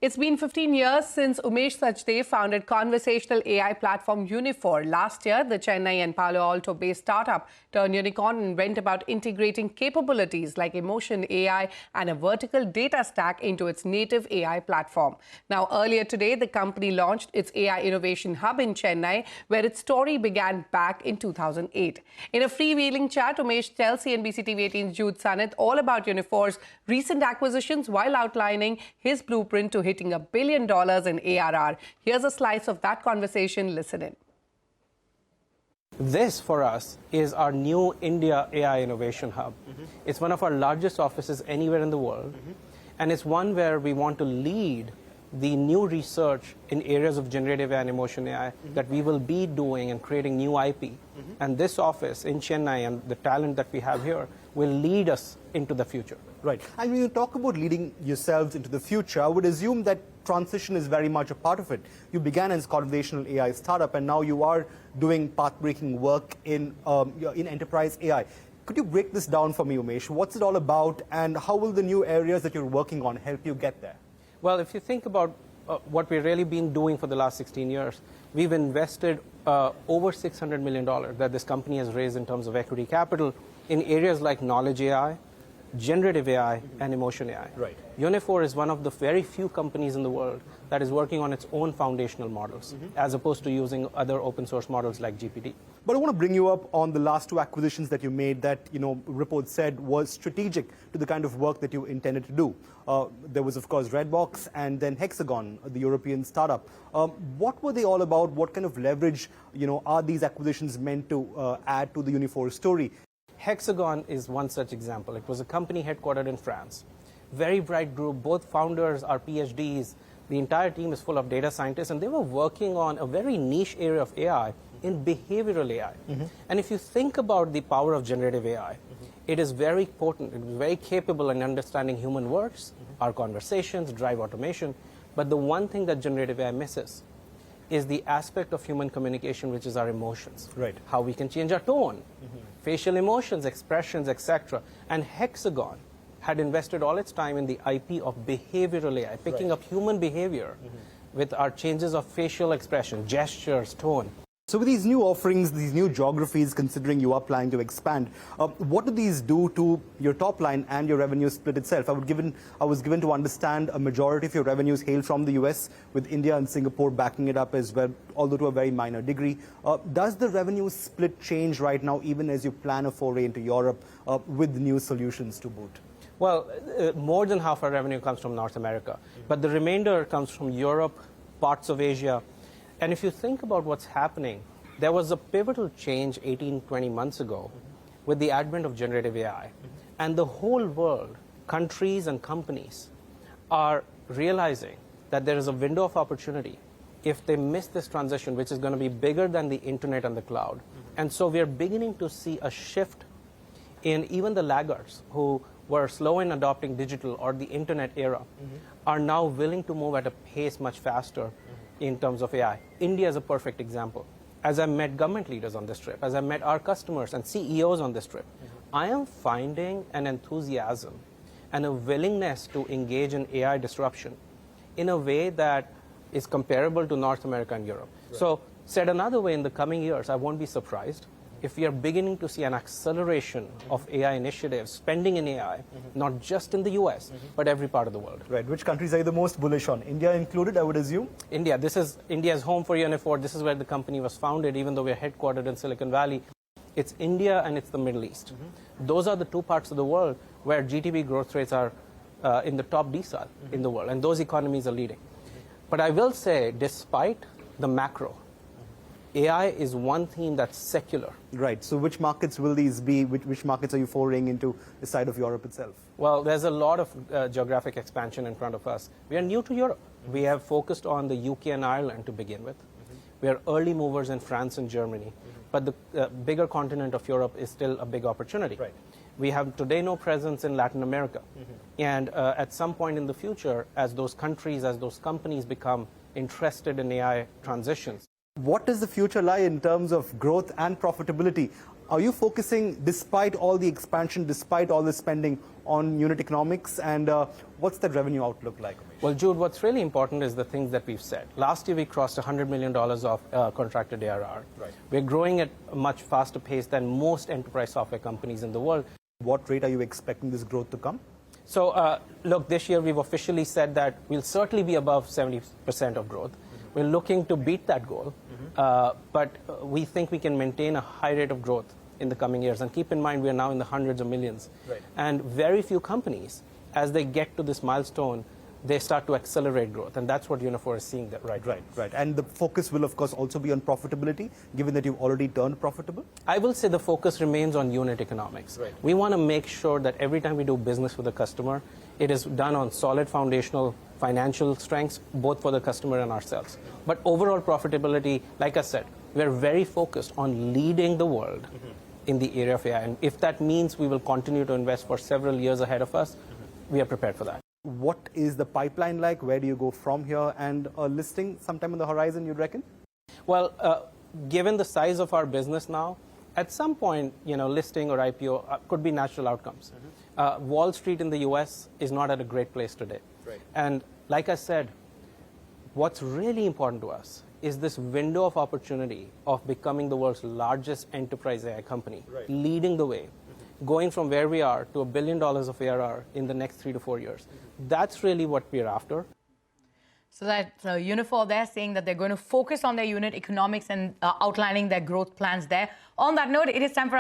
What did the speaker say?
It's been 15 years since Umesh Sachdev founded conversational AI platform Uniphore. Last year, the Chennai and Palo Alto-based startup turned unicorn and went about integrating capabilities like emotion AI and a vertical data stack into its native AI platform. Now, earlier today, the company launched its AI Innovation Hub in Chennai, where its story began back in 2008. In a freewheeling chat, Umesh tells CNBC-TV18's Jude Sannith all about Uniphore's recent acquisitions while outlining his blueprint to hitting $1 billion in ARR. Here's a slice of that conversation. Listen in. This, for us, is our new India AI Innovation Hub. It's one of our largest offices anywhere in the world, and it's one where we want to lead the new research in areas of generative AI and emotion AI that we will be doing and creating new IP. And this office in Chennai and the talent that we have here will lead us into the future. Right. And when you talk about leading yourselves into the future, I would assume that transition is very much a part of it. You began as a conversational AI startup, and now you are doing path-breaking work in enterprise AI. Could you break this down for me, Umesh? What's it all about, and how will the new areas that you're working on help you get there? Well, if you think about what we've really been doing for the last 16 years, we've invested over $600 million that this company has raised in terms of equity capital in areas like knowledge AI, generative AI, and emotion AI. Right. Uniphore is one of the very few companies in the world that is working on its own foundational models, as opposed to using other open source models like GPT. But I want to bring you up on the last two acquisitions that you made that, reports said was strategic to the kind of work that you intended to do. There was, of course, Redbox and then Hexagon, the European startup. What were they all about? What kind of leverage, are these acquisitions meant to add to the Uniphore story? Hexagon is one such example. It was a company headquartered in France. Very bright group. Both founders are PhDs. The entire team is full of data scientists, and they were working on a very niche area of AI in behavioral AI. And if you think about the power of generative AI, it is very potent. It is very capable in understanding human words, our conversations, drive automation. But the one thing that generative AI misses is the aspect of human communication, which is our emotions. Right. How we can change our tone, facial emotions, expressions, etc. And Hexagon had invested all its time in the IP of behavioral AI, picking up human behavior with our changes of facial expression, gestures, tone. So with these new offerings, these new geographies, considering you are planning to expand, what do these do to your top line and your revenue split itself? I was given to understand a majority of your revenues hail from the US, with India and Singapore backing it up as well, although to a very minor degree. Does the revenue split change right now, even as you plan a foray into Europe with new solutions to boot? Well, more than half our revenue comes from North America, but the remainder comes from Europe, parts of Asia. And if you think about what's happening, there was a pivotal change 18, 20 months ago with the advent of generative AI. And the whole world, countries and companies, are realizing that there is a window of opportunity if they miss this transition, which is going to be bigger than the internet and the cloud. And so we are beginning to see a shift in even the laggards who were slow in adopting digital or the internet era are now willing to move at a pace much faster in terms of AI. India is a perfect example. As I met government leaders on this trip, as I met our customers and CEOs on this trip, I am finding an enthusiasm and a willingness to engage in AI disruption in a way that is comparable to North America and Europe. Right. So, said another way, in the coming years, I won't be surprised if we are beginning to see an acceleration of AI initiatives, spending in AI, not just in the US, but every part of the world. Right. Which countries are you the most bullish on? India included, I would assume? India. India's home for Uniphore. This is where the company was founded, even though we're headquartered in Silicon Valley. It's India and it's the Middle East. Those are the two parts of the world where GDP growth rates are in the top decile in the world, and those economies are leading. But I will say, despite the macro, AI is one theme that's secular. Right. So which markets will these be? Which markets are you foraying into the side of Europe itself? Well, there's a lot of geographic expansion in front of us. We are new to Europe. We have focused on the UK and Ireland to begin with. We are early movers in France and Germany. But the bigger continent of Europe is still a big opportunity. Right. We have today no presence in Latin America. And at some point in the future, as those countries, as those companies become interested in AI transitions, what does the future lie in terms of growth and profitability? Are you focusing, despite all the expansion, despite all the spending, on unit economics? And what's the revenue outlook like? Well, Jude, what's really important is the things that we've said. Last year, we crossed $100 million of contracted ARR. Right. We're growing at a much faster pace than most enterprise software companies in the world. What rate are you expecting this growth to come? So, look, this year we've officially said that we'll certainly be above 70% of growth. We're looking to beat that goal, but we think we can maintain a high rate of growth in the coming years. And keep in mind, we are now in the hundreds of millions. Right. And very few companies, as they get to this milestone, they start to accelerate growth. And that's what Uniphore is seeing that right. Right. And the focus will, of course, also be on profitability, given that you've already turned profitable? I will say the focus remains on unit economics. Right. We want to make sure that every time we do business with a customer, it is done on solid foundational financial strengths, both for the customer and ourselves. But overall profitability, like I said, we're very focused on leading the world in the area of AI. And if that means we will continue to invest for several years ahead of us, we are prepared for that. What is the pipeline like? Where do you go from here? And a listing sometime on the horizon, you'd reckon? Well, given the size of our business now, at some point, listing or IPO could be natural outcomes. Wall Street in the US is not at a great place today. Right. And like I said, what's really important to us is this window of opportunity of becoming the world's largest enterprise AI company, leading the way, going from where we are to $1 billion of ARR in the next 3 to 4 years. That's really what we're after. So that's Uniphore there saying that they're going to focus on their unit economics and outlining their growth plans there. On that note, it is time for us